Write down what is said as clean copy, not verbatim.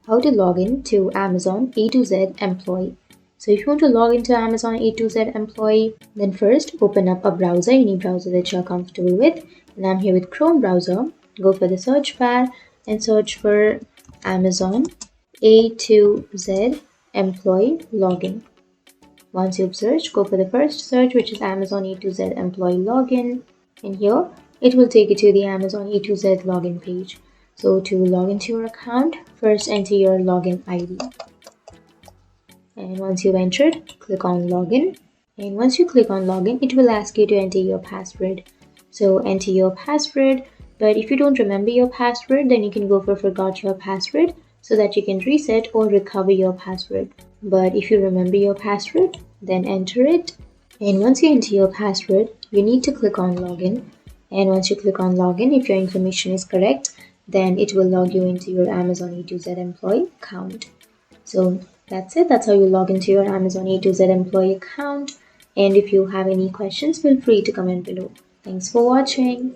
how to log in to Amazon A to Z Employee. So if you want to log into Amazon A to Z Employee, then first open up a browser, any browser that you're comfortable with. And I'm here with Chrome browser. Go for the search bar and search for Amazon A to Z Employee Login. Once you've searched, go for the first search, which is Amazon A to Z Employee Login. And here it will take you to the Amazon A to Z login page. So to log into your account, first enter your login ID. And once you've entered, click on login. And once you click on login, it will ask you to enter your password. So enter your password. But if you don't remember your password, then you can go for forgot your password so that you can reset or recover your password. But if you remember your password, then enter it. And once you enter your password, you need to click on login. And once you click on login, if your information is correct, then it will log you into your Amazon A to Z Employee account. So that's it. That's how you log into your Amazon A to Z Employee account. And if you have any questions, feel free to comment below. Thanks for watching.